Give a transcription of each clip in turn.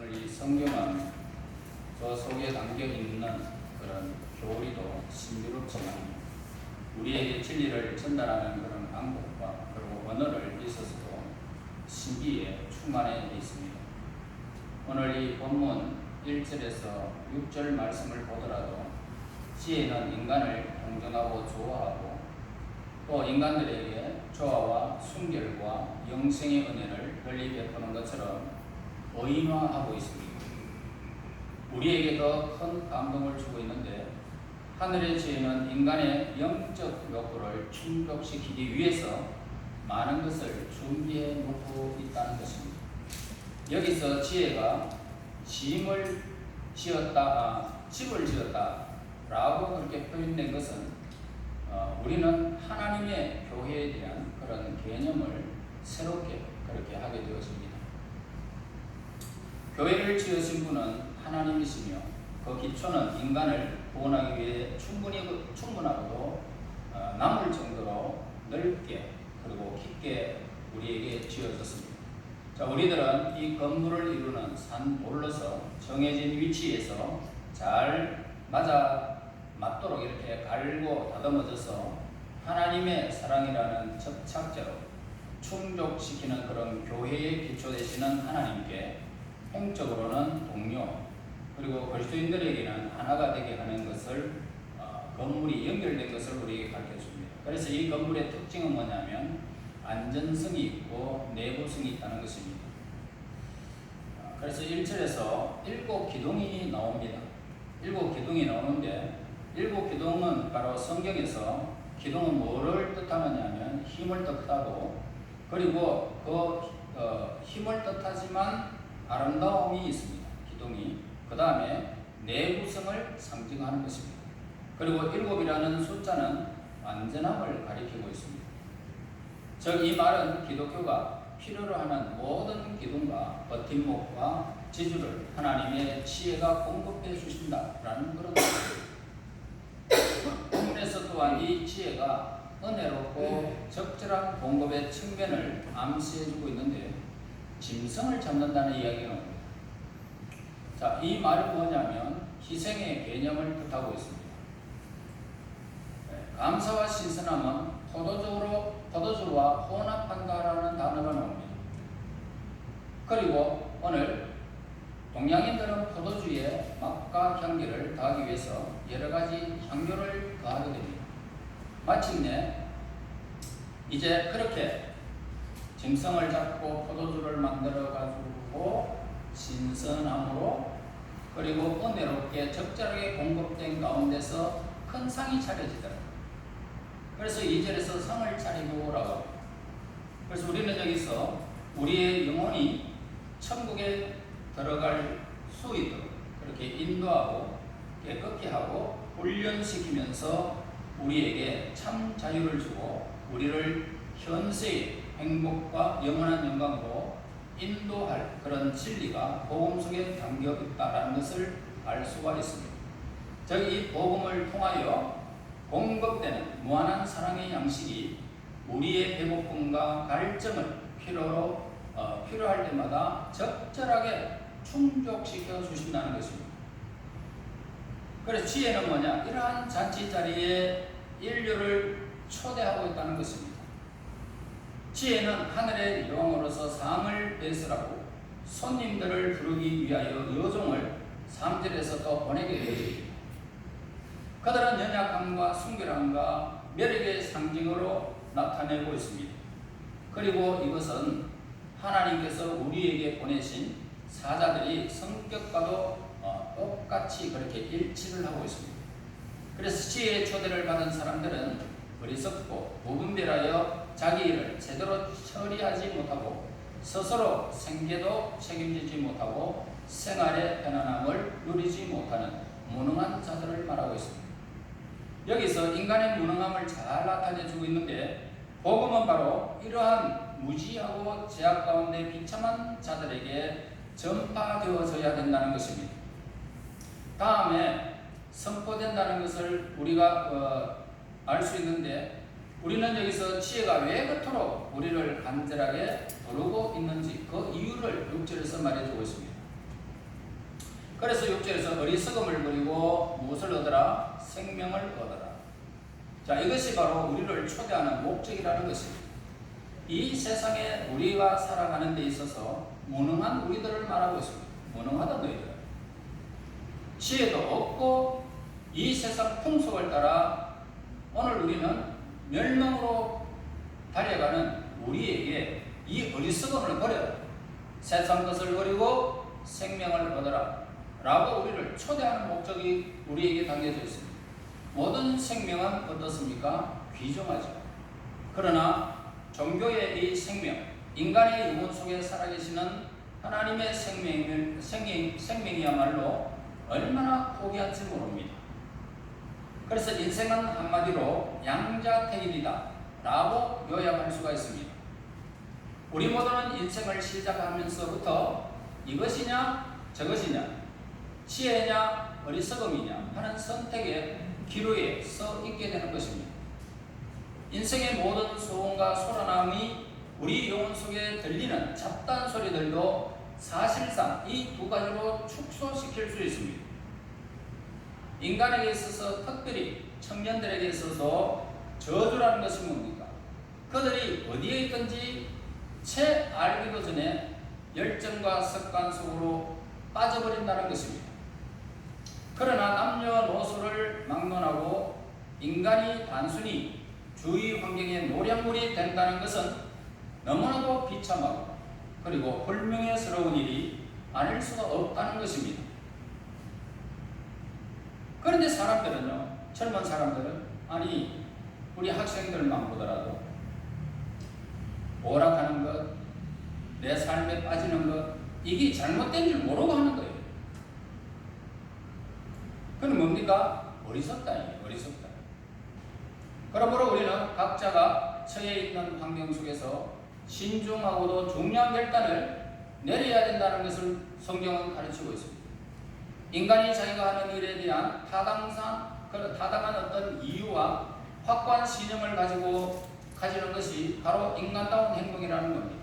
오늘 이 성경은 저 속에 담겨 있는 그런 교리도 신비롭지만 우리에게 진리를 전달하는 그런 방법과 그리고 언어를 있어서도 신비에 충만해 있습니다. 오늘 이 본문 1절에서 6절 말씀을 보더라도 지혜는 인간을 동정하고 조화하고 또 인간들에게 조화와 순결과 영생의 은혜를 널리 베푸는 것처럼 의인화하고 있습니다. 우리에게 더 큰 감동을 주고 있는데 하늘의 지혜는 인간의 영적 욕구를 충족시키기 위해서 많은 것을 준비해 놓고 있다는 것입니다. 여기서 지혜가 집을 지었다 라고 그렇게 표현된 것은 우리는 하나님의 교회에 대한 그런 개념을 새롭게 그렇게 하게 되었습니다. 교회를 지으신 분은 하나님이시며 그 기초는 인간을 구원하기 위해 충분하고도 남을 정도로 넓게 그리고 깊게 우리에게 지어졌습니다. 자, 우리들은 이 건물을 이루는 산 돌로서 정해진 위치에서 잘 맞도록 이렇게 갈고 다듬어져서 하나님의 사랑이라는 접착제로 충족시키는 그런 교회의 기초 되시는 하나님께 홍적으로는 동료 그리고 그리스도인들에게는 하나가 되게 하는 것을 건물이 연결된 것을 우리에게 가르쳐줍니다. 그래서 이 건물의 특징은 뭐냐면 안전성이 있고 내부성이 있다는 것입니다. 그래서 1절에서 7기둥이 나옵니다. 7기둥이 나오는데 7기둥은 바로 성경에서 기둥은 뭐를 뜻하느냐 하면 힘을 뜻하고 그리고 그 힘을 뜻하지만 아름다움이 있습니다. 기둥이. 그 다음에 내구성을 상징하는 것입니다. 그리고 7이라는 숫자는 완전함을 가리키고 있습니다. 즉 이 말은 기독교가 필요로 하는 모든 기둥과 버팀목과 지주를 하나님의 지혜가 공급해 주신다라는 그런 뜻입니다. 본문에서 또한 이 지혜가 은혜롭고 적절한 공급의 측면을 암시해주고 있는데 짐승을 잡는다는 이야기가 나옵니다. 자, 이 말은 뭐냐면 희생의 개념을 뜻하고 있습니다. 감사와 신선함은 포도주와 혼합한다라는 단어가 나옵니다. 그리고 오늘 동양인들은 포도주에 맛과 향기를 더하기 위해서 여러 가지 향료를 더하게 됩니다. 마침내 이제 그렇게 짐승을 잡고 포도주를 만들어 가지고 신선함으로 그리고 은혜롭게 적절하게 공급된 가운데서 큰 상이 차려지더라고요. 그래서 2절에서 상을 차리고 라고 합니다. 그래서 우리는 여기서 우리의 영혼이 천국에 들어갈 수 있도록 그렇게 인도하고 깨끗게 하고 훈련시키면서 우리에게 참 자유를 주고 우리를 현세의 행복과 영원한 영광으로 인도할 그런 진리가 복음 속에 담겨 있다는 것을 알 수가 있습니다. 즉 이 복음을 통하여 공급되는 무한한 사랑의 양식이 우리의 배고픔과 갈증을 필요할 때마다 적절하게 충족시켜 주신다는 것입니다. 그래서 지혜는 뭐냐? 이러한 잔치 자리에 인류를 초대하고 있다는 것입니다. 지혜는 하늘의 영으로서 상을 배설하고 손님들을 부르기 위하여 여종을 3절에서 또 보내게 되었습니다. 그들은 연약함과 순결함과 매력의 상징으로 나타내고 있습니다. 그리고 이것은 하나님께서 우리에게 보내신 사자들이 성격과도 똑같이 그렇게 일치를 하고 있습니다. 그래서 지혜의 초대를 받은 사람들은 어리석고 무분별하여 자기 일을 제대로 처리하지 못하고 스스로 생계도 책임지지 못하고 생활의 편안함을 누리지 못하는 무능한 자들을 말하고 있습니다. 여기서 인간의 무능함을 잘 나타내주고 있는데 복음은 바로 이러한 무지하고 제약 가운데 비참한 자들에게 전파되어져야 된다는 것입니다. 다음에 선포된다는 것을 우리가 알 수 있는데 우리는 여기서 지혜가 왜 그토록 우리를 간절하게 부르고 있는지 그 이유를 6절에서 말해주고 있습니다. 그래서 6절에서 어리석음을 버리고 무엇을 얻어라? 생명을 얻어라. 자, 이것이 바로 우리를 초대하는 목적이라는 것입니다. 이 세상에 우리가 살아가는 데 있어서 무능한 우리들을 말하고 있습니다. 무능하다 너희들. 지혜도 없고 이 세상 풍속을 따라 오늘 우리는 멸망으로 달려가는 우리에게 이 어리석음을 버려라. 세상 것을 버리고 생명을 얻어라 라고 우리를 초대하는 목적이 우리에게 담겨져 있습니다. 모든 생명은 어떻습니까? 귀중하죠. 그러나 종교의 이 생명, 인간의 영혼 속에 살아계시는 하나님의 생명이야말로 얼마나 고귀한지 모릅니다. 그래서 인생은 한마디로 양자택일이다 라고 요약할 수가 있습니다. 우리 모두는 인생을 시작하면서부터 이것이냐 저것이냐, 지혜냐 어리석음이냐 하는 선택의 기로에 서 있게 되는 것입니다. 인생의 모든 소원과 소란함이 우리 영혼 속에 들리는 잡다한 소리들도 사실상 이 두 가지로 축소시킬 수 있습니다. 인간에게 있어서, 특별히 청년들에게 있어서 저주라는 것이 뭡니까? 그들이 어디에 있든지 채 알기도 전에 열정과 습관 속으로 빠져버린다는 것입니다. 그러나 남녀노소를 막론하고 인간이 단순히 주위 환경의 노량물이 된다는 것은 너무나도 비참하고 그리고 불명예스러운 일이 아닐 수가 없다는 것입니다. 그런데 사람들은요, 젊은 사람들은 아니 우리 학생들만 보더라도 오락하는 것, 내 삶에 빠지는 것, 이게 잘못된 줄 모르고 하는 거예요. 그건 뭡니까? 어리석다예요. 어리석다. 그러므로 우리는 각자가 처해 있는 환경 속에서 신중하고도 중요한 결단을 내려야 된다는 것을 성경은 가르치고 있습니다. 인간이 자기가 하는 일에 대한 타당한 어떤 이유와 확고한 신념을 가지는 것이 바로 인간다운 행동이라는 겁니다.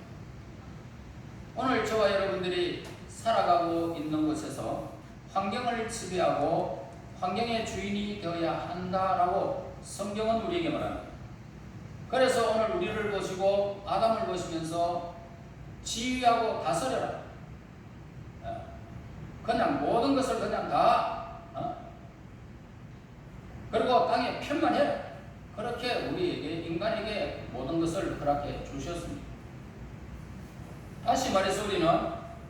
오늘 저와 여러분들이 살아가고 있는 곳에서 환경을 지배하고 환경의 주인이 되어야 한다라고 성경은 우리에게 말합니다. 그래서 오늘 우리를 보시고 아담을 보시면서 지휘하고 다스려라. 그냥 모든 것을 그냥 다 그리고 땅에 편만해라. 그렇게 우리에게 인간에게 모든 것을 허락해 주셨습니다. 다시 말해서 우리는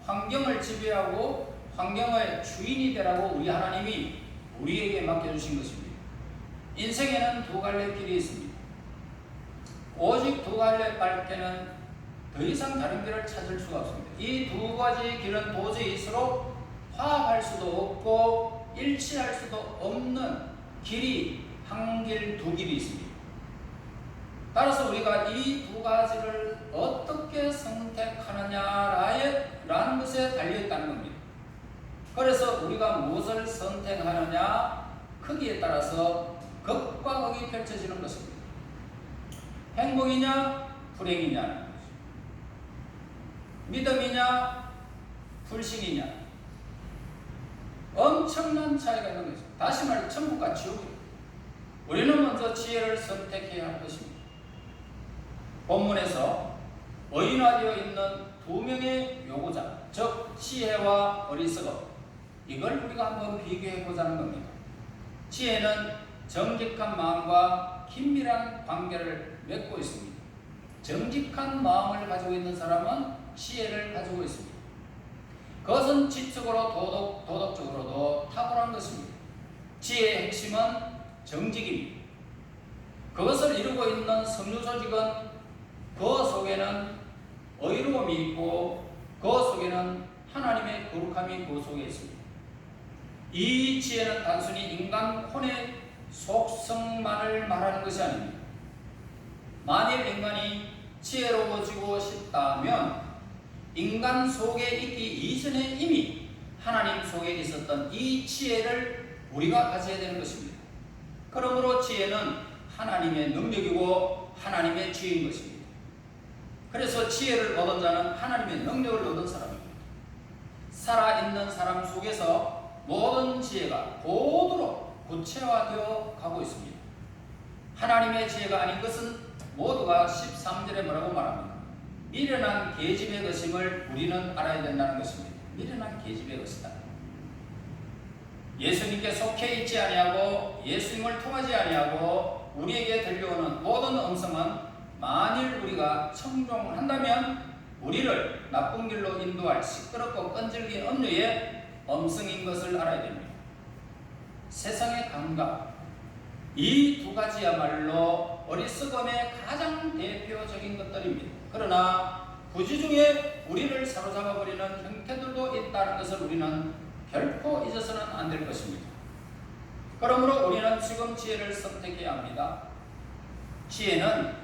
환경을 지배하고 환경의 주인이 되라고 우리 하나님이 우리에게 맡겨주신 것입니다. 인생에는 두 갈래 길이 있습니다. 오직 두 갈래 밖에는 더 이상 다른 길을 찾을 수가 없습니다. 이 두 가지 길은 도저히 서로 화합할 수도 없고 일치할 수도 없는 길이 한 길, 두 길이 있습니다. 따라서 우리가 이 두 가지를 어떻게 선택하느냐라는 것에 달려있다는 겁니다. 그래서 우리가 무엇을 선택하느냐 크기에 따라서 극과 극이 펼쳐지는 것입니다. 행복이냐 불행이냐는 것입니다. 믿음이냐 불신이냐 엄청난 차이가 있는 것입니다. 다시 말해 천국과 지옥입니다. 우리는 먼저 지혜를 선택해야 할 것입니다. 본문에서 어인화되어 있는 두 명의 요구자, 즉 지혜와 어리석음, 이걸 우리가 한번 비교해 보자는 겁니다. 지혜는 정직한 마음과 긴밀한 관계를 맺고 있습니다. 정직한 마음을 가지고 있는 사람은 지혜를 가지고 있습니다. 그것은 지적으로 도덕적으로도 탁월한 것입니다. 지혜의 핵심은 정직입니다. 그것을 이루고 있는 성류조직은 그 속에는 의로움이 있고 그 속에는 하나님의 거룩함이 그 속에 있습니다. 이 지혜는 단순히 인간 혼의 속성만을 말하는 것이 아닙니다. 만일 인간이 지혜로워지고 싶다면 인간 속에 있기 이전에 이미 하나님 속에 있었던 이 지혜를 우리가 가져야 되는 것입니다. 그러므로 지혜는 하나님의 능력이고 하나님의 지혜인 것입니다. 그래서 지혜를 얻은 자는 하나님의 능력을 얻은 사람입니다. 살아있는 사람 속에서 모든 지혜가 고도로 구체화되어 가고 있습니다. 하나님의 지혜가 아닌 것은 모두가 13절에 뭐라고 말합니까? 미련한 계집의 것임을 우리는 알아야 된다는 것입니다. 미련한 계집의 것이다. 예수님께 속해 있지 아니하고 예수님을 통하지 아니하고 우리에게 들려오는 모든 음성은 만일 우리가 청종한다면 우리를 나쁜 길로 인도할 시끄럽고 끈질긴 음료의 음성인 것을 알아야 됩니다. 세상의 감각, 이 두 가지야말로 어리석음의 가장 대표적인 것들입니다. 그러나 부지 중에 우리를 사로잡아버리는 형태들도 있다는 것을 우리는 결코 잊어서는 안 될 것입니다. 그러므로 우리는 지금 지혜를 선택해야 합니다. 지혜는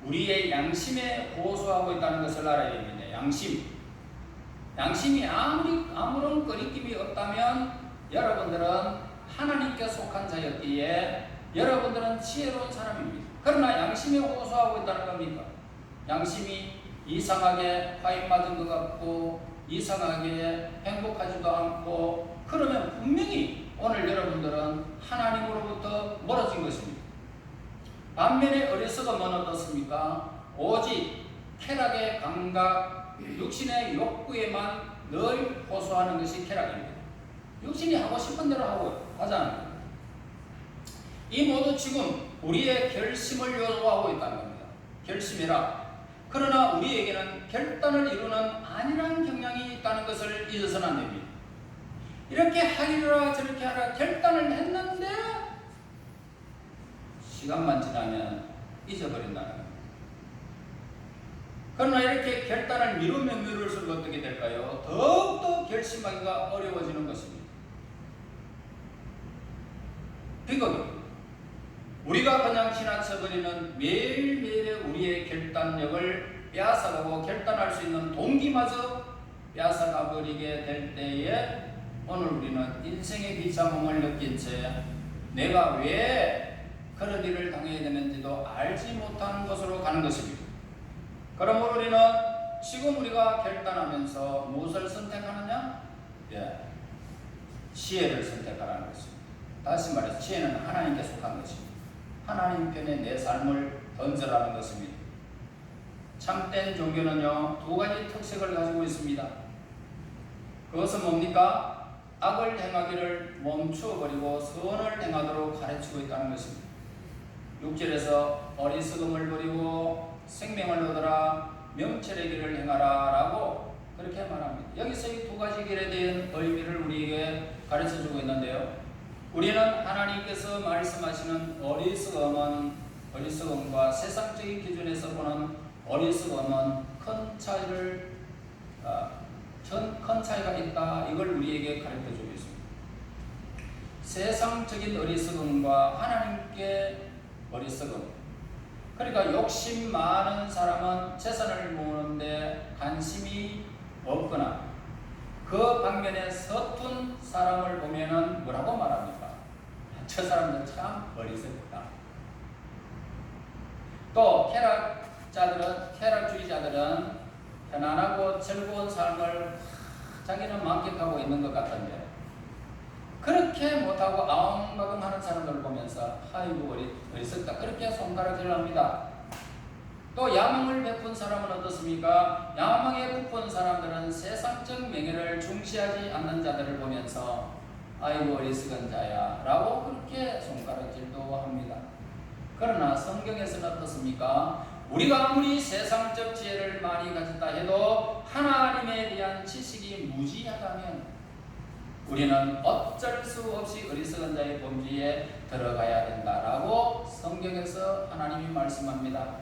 우리의 양심에 호소하고 있다는 것을 알아야 됩니다. 양심이 아무런 거리낌이 없다면 여러분들은 하나님께 속한 자였기에 여러분들은 지혜로운 사람입니다. 그러나 양심에 호소하고 있다는 겁니까? 양심이 이상하게 화인 맞은 것 같고 이상하게 행복하지도 않고 그러면 분명히 오늘 여러분들은 하나님으로부터 멀어진 것입니다. 반면에 어리석음은 어떻습니까? 오직 쾌락의 감각, 육신의 욕구에만 늘 호소하는 것이 쾌락입니다. 육신이 하고 싶은 대로 하잖아요. 이 모두 지금 우리의 결심을 요구하고 있다는 겁니다. 결심해라. 그러나 우리에게는 결단을 이루는 안일한 경향이 있다는 것을 잊어서는 안 됩니다. 이렇게 하리라 저렇게 하라 결단을 했는데 시간만 지나면 잊어버린다는 겁니다. 그러나 이렇게 결단을 미루면 미룰수록 어떻게 될까요? 더욱더 결심하기가 어려워지는 것입니다. 비극입니다. 우리가 그냥 지나쳐버리는 매일매일의 우리의 결단력을 빼앗아가고 결단할 수 있는 동기마저 빼앗아가버리게 될 때에 오늘 우리는 인생의 비참함을 느낀 채 내가 왜 그런 일을 당해야 되는지도 알지 못하는 것으로 가는 것입니다. 그러므로 우리는 지금 우리가 결단하면서 무엇을 선택하느냐? 지혜를 선택하라는 것입니다. 다시 말해서 지혜는 하나님께 속한 것입니다. 하나님 편에 내 삶을 던져라는 것입니다. 참된 종교는요, 두 가지 특색을 가지고 있습니다. 그것은 뭡니까? 악을 행하기를 멈추어버리고 선을 행하도록 가르치고 있다는 것입니다. 6절에서 어리석음을 버리고 생명을 얻어라, 명철의 길을 행하라 라고 그렇게 말합니다. 여기서 이 두 가지 길에 대한 의미를 우리에게 가르쳐주고 있는데요. 우리는 하나님께서 말씀하시는 어리석음과 세상적인 기준에서 보는 어리석음은 큰 차이가 있다. 이걸 우리에게 가르쳐주고 있습니다. 세상적인 어리석음과 하나님께 어리석음. 그러니까 욕심 많은 사람은 재산을 모으는데 관심이 없거나 그 반면에 서툰 사람을 보면은 뭐라고 말합니까? 저 사람은 참 어리석다. 또 쾌락주의자들은 편안하고 즐거운 삶을 자기는 만끽하고 있는 것 같은데 그렇게 못하고 아웅바웅하는 사람들을 보면서 아이고 어리석다 그렇게 손가락질을 합니다. 또 야망을 베푼 사람은 어떻습니까? 야망에 부푼 사람들은 세상적 명예를 중시하지 않는 자들을 보면서 아이고 어리석은 자야 라고 그렇게 손가락질도 합니다. 그러나 성경에서는 어떻습니까? 우리가 아무리 세상적 지혜를 많이 가졌다 해도 하나님에 대한 지식이 무지하다면 우리는 어쩔 수 없이 어리석은 자의 범주에 들어가야 된다라고 성경에서 하나님이 말씀합니다.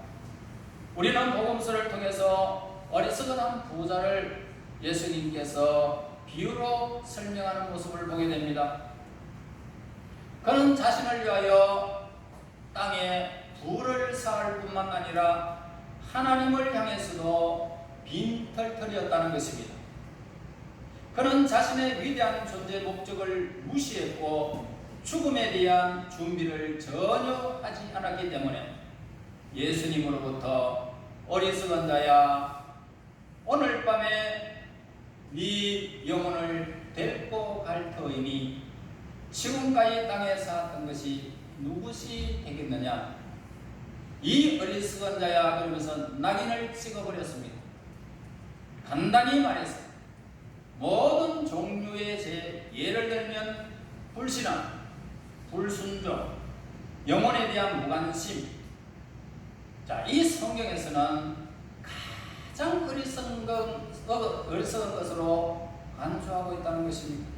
우리는 복음서를 통해서 어리석은 부자를 예수님께서 비유로 설명하는 모습을 보게 됩니다. 그는 자신을 위하여 땅에 부를 쌓을 뿐만 아니라 하나님을 향해서도 빈털털이었다는 것입니다. 그는 자신의 위대한 존재 목적을 무시했고 죽음에 대한 준비를 전혀 하지 않았기 때문에 예수님으로부터 어리석은 자야 오늘 밤에 네 우리 영혼을 데리고 갈 터이니 지금까지 땅에 쌓았던 것이 누구시 되겠느냐. 이 어리석은 자야 그러면서 낙인을 찍어버렸습니다. 간단히 말해서 모든 종류의 죄, 예를 들면 불신앙, 불순종, 영혼에 대한 무관심. 자, 이 성경에서는 가장 어리석은 것으로 간주하고 있다는 것입니다.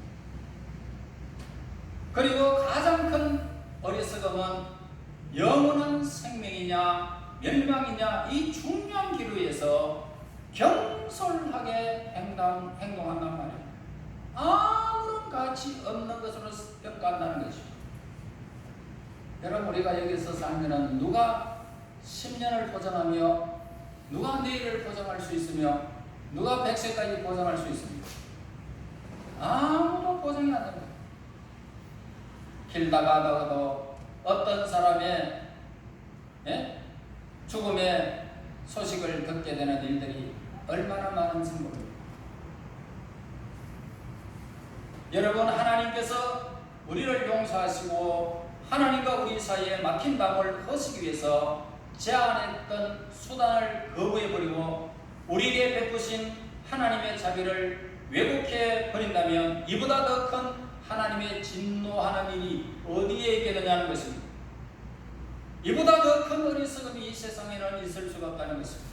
그리고 가장 큰 어리석음은 영원한 생명이냐 멸망이냐 이 중요한 기로에서 경솔하게 행동한단 말이에요. 아무런 가치 없는 것으로 평가한다는 것이죠. 여러분, 우리가 여기서 살면 누가 10년을 보장하며 누가 내일을 보장할 수 있으며 누가 100세까지 보장할 수 있습니까? 아무도 보장이 안 됩니다. 길 나가다가도 어떤 사람의 죽음의 소식을 듣게 되는 일들이 얼마나 많은지 모릅니다. 여러분, 하나님께서 우리를 용서하시고 하나님과 우리 사이에 막힌 담을 허시기 위해서 제안했던 수단을 거부해버리고 우리에게 베푸신 하나님의 자비를 왜곡해 버린다면 이보다 더 큰 하나님의 진노하는 일이 어디에 있겠느냐는 것입니다. 이보다 더 큰 어리석음이 이 세상에는 있을 수가 없다는 것입니다.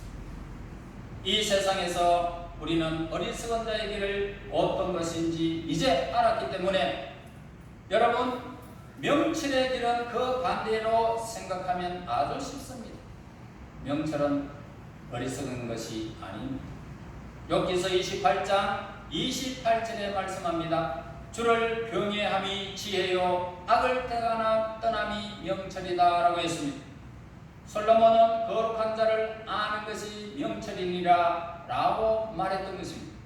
이 세상에서 우리는 어리석은 자의 길을 어떤 것인지 이제 알았기 때문에 여러분, 명철의 길은 그 반대로 생각하면 아주 쉽습니다. 명철은 어리석은 것이 아닙니다. 욥기서 28장 28절에 말씀합니다. 주를 경외함이 지혜요 악을 떠남이 명철이다 라고 했습니다. 솔로몬은 거룩한 자를 아는 것이 명철이니라 라고 말했던 것입니다.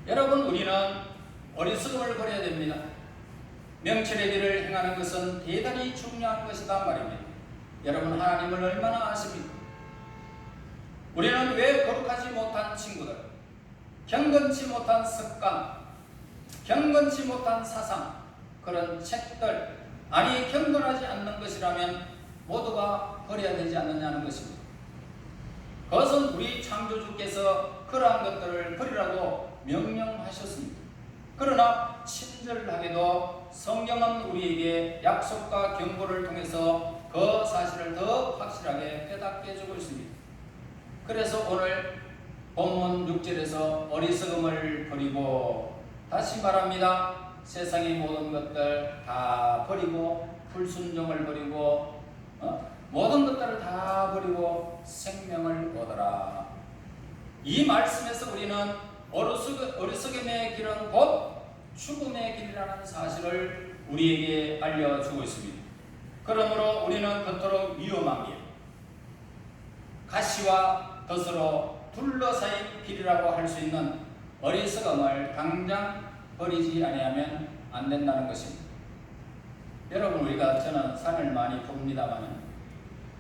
여러분, 우리는 어리석음을 버려야 됩니다. 명철의 길을 행하는 것은 대단히 중요한 것이다 말입니다. 여러분, 하나님을 얼마나 아십니까? 우리는 왜 거룩하지 못한 친구들, 경건치 못한 습관, 경건치 못한 사상, 그런 책들, 아니 경건하지 않는 것이라면 모두가 버려야 되지 않느냐는 것입니다. 그것은 우리 창조주께서 그러한 것들을 버리라고 명령하셨습니다. 그러나 친절하게도 성경은 우리에게 약속과 경고를 통해서 그 사실을 더 확실하게 깨닫게 해주고 있습니다. 그래서 오늘 본문 6절에서 어리석음을 버리고, 다시 말합니다. 세상의 모든 것들 다 버리고 불순종을 버리고 모든 것들을 다 버리고 생명을 얻어라. 이 말씀에서 우리는 어리석음의 길은 곧 죽음의 길이라는 사실을 우리에게 알려주고 있습니다. 그러므로 우리는 그토록 위험한 길, 가시와 덫으로 둘러싸인 길이라고 할 수 있는 어리석음을 당장 버리지 아니하면 안 된다는 것입니다. 여러분, 저는 산을 많이 봅니다만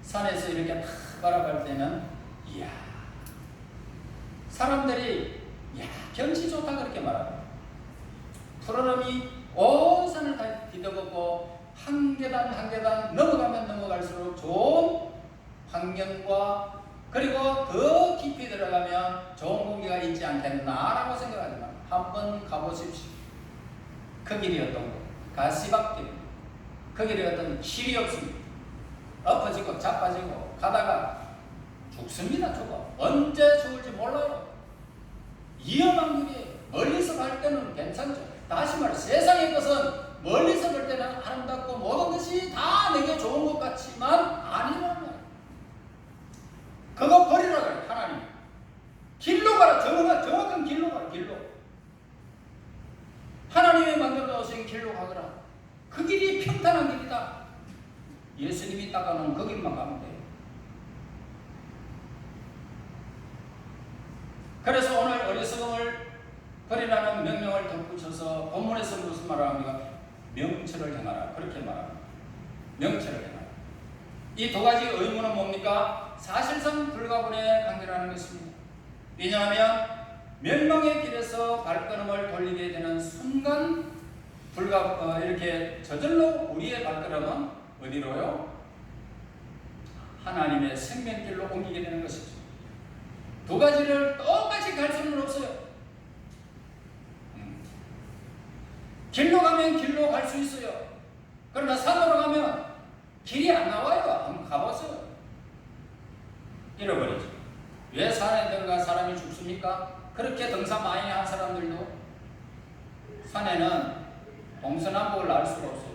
산에서 이렇게 탁 바라볼 때는 이야, 사람들이 경치 좋다 그렇게 말합니다. 푸르름이 온 산을 다 뒤덮고 한 계단 한 계단 넘어가면 넘어갈수록 좋은 환경과 그리고 더 깊이 들어가면 좋은 공기가 있지 않겠나라고 생각하지만 한번 가보십시오. 그 길이 어떤 거? 가시밭길입니다. 그 길이 어떤 길이 없습니다. 엎어지고 자빠지고 가다가 죽습니다. 죽어. 언제 죽을지 몰라요. 위험한 길이에요. 멀리서 갈 때는 괜찮죠. 다시 말해, 세상의 것은 멀리서 볼 때는 아름답고 모든 것이 다 내게 좋은 것 같지만 아니란 말이에요. 그거 버리라 그래요. 하나님 길로 가라. 정확한 길로 가라. 길로 하나님이 만들어 놓으신 길로 가거라. 그 길이 평탄한 길이다. 예수님이 닦아놓은 그 길만 가면 돼요. 그래서 오늘 어리석음을 버리라는 명령을 덧붙여서 본문에서 무슨 말을 합니까? 명철을 행하라. 그렇게 말합니다. 명철을 행하라. 이 두 가지 의무는 뭡니까? 사실상 불가분의 관계라는 것입니다. 왜냐하면 멸망의 길에서 발걸음을 돌리게 되는 순간 이렇게 저절로 우리의 발걸음은 어디로요? 하나님의 생명길로 옮기게 되는 것이죠. 두 가지를 똑같이 갈 수는 없어요. 길로 가면 길로 갈 수 있어요. 그러나 산으로 가면 길이 안 나와요. 한번 가보세요. 잃어버리죠. 왜 산에 들어가 사람이 죽습니까? 그렇게 등산 많이 한 사람들도 산에는 동서남북을 알 수가 없어요.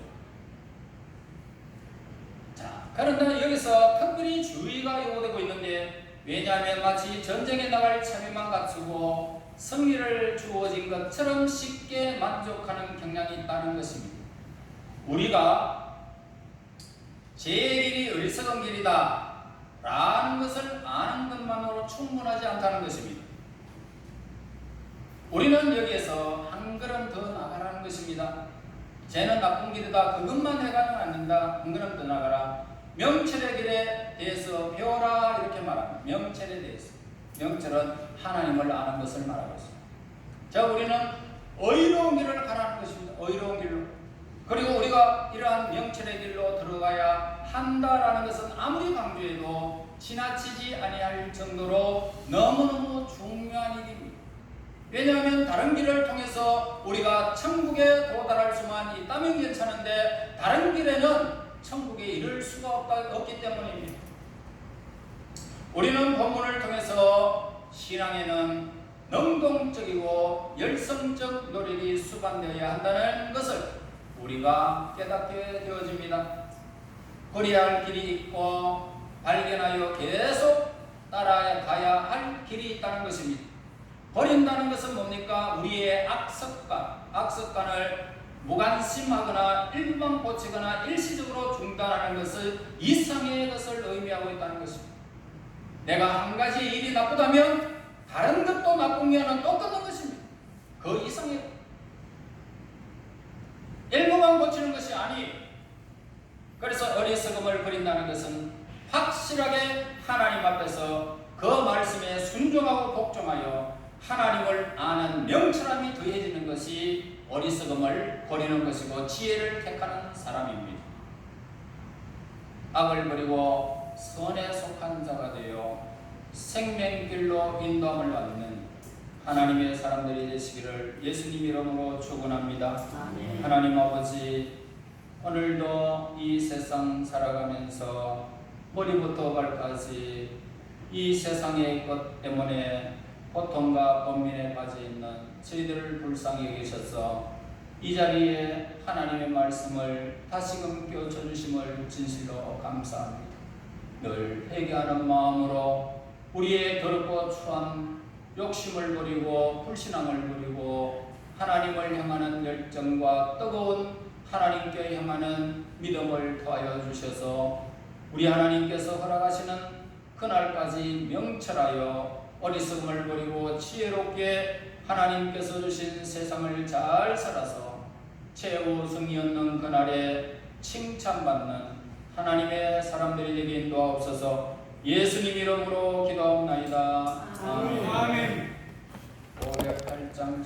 자, 그런데 여기서 특별히 주의가 요구되고 있는데, 왜냐하면 마치 전쟁에 나갈 차비만 갖추고 승리를 주어진 것처럼 쉽게 만족하는 경향이 있다는 것입니다. 우리가 제 길이 어리석은 길이다 라는 것을 아는 것만으로 충분하지 않다는 것입니다. 우리는 여기에서 한 걸음 더 나가라는 것입니다. 쟤는 나쁜 길이다, 그것만 해가지고 안 된다, 한 걸음 더 나가라. 명철의 길에 대해서 배워라, 이렇게 말합니다. 명철에 대해서. 명철은 하나님을 아는 것을 말하고 있습니다. 자, 우리는 의로운 길을 가라는 것입니다. 의로운 길로. 그리고 우리가 이러한 명철의 길로 들어가야 한다라는 것은 아무리 강조해도 지나치지 아니할 정도로 너무너무 중요한 일입니다. 왜냐하면 다른 길을 통해서 우리가 천국에 도달할 수만 있다면 괜찮은데, 다른 길에는 천국에 이를 수가 없기 때문입니다. 우리는 본문을 통해서 신앙에는 능동적이고 열성적 노력이 수반되어야 한다는 것을 우리가 깨닫게 되어집니다. 버려야 할 길이 있고 발견하여 계속 따라가야 할 길이 있다는 것입니다. 버린다는 것은 뭡니까? 우리의 악습관을 무관심하거나 일부만 고치거나 일시적으로 중단하는 것을, 이상의 것을 의미하고 있다는 것입니다. 내가 한 가지 일이 나쁘다면 다른 것도 나쁜 면은 똑같은 것입니다. 그 이상의 일부만 고치는 것이 아니에요. 그래서 어리석음을 버린다는 것은 확실하게 하나님 앞에서 그 말씀에 순종하고 복종하여 하나님을 아는 명철함이 더해지는 것이 어리석음을 버리는 것이고 지혜를 택하는 사람입니다. 악을 버리고 선에 속한 자가 되어 생명길로 인도함을 받는 하나님의 사람들이 되시기를 예수님 이름으로 축원합니다. 하나님 아버지, 오늘도 이 세상 살아가면서 머리부터 발까지 이 세상의 것 때문에 고통과 번민에 빠져있는 저희들을 불쌍히 여기셔서 이 자리에 하나님의 말씀을 다시금 껴줘 주심을 진실로 감사합니다. 늘 회개하는 마음으로 우리의 더럽고 추한 욕심을 버리고 불신앙을 버리고 하나님을 향하는 열정과 뜨거운 하나님께 향하는 믿음을 더하여 주셔서 우리 하나님께서 허락하시는 그날까지 명철하여 어리석음을 버리고 지혜롭게 하나님께서 주신 세상을 잘 살아서 최후 승리 얻는 그날에 칭찬받는 하나님의 사람들이 되게 인도하옵소서. 예수님 이름으로 기도하옵나이다. 아멘. 올해 8장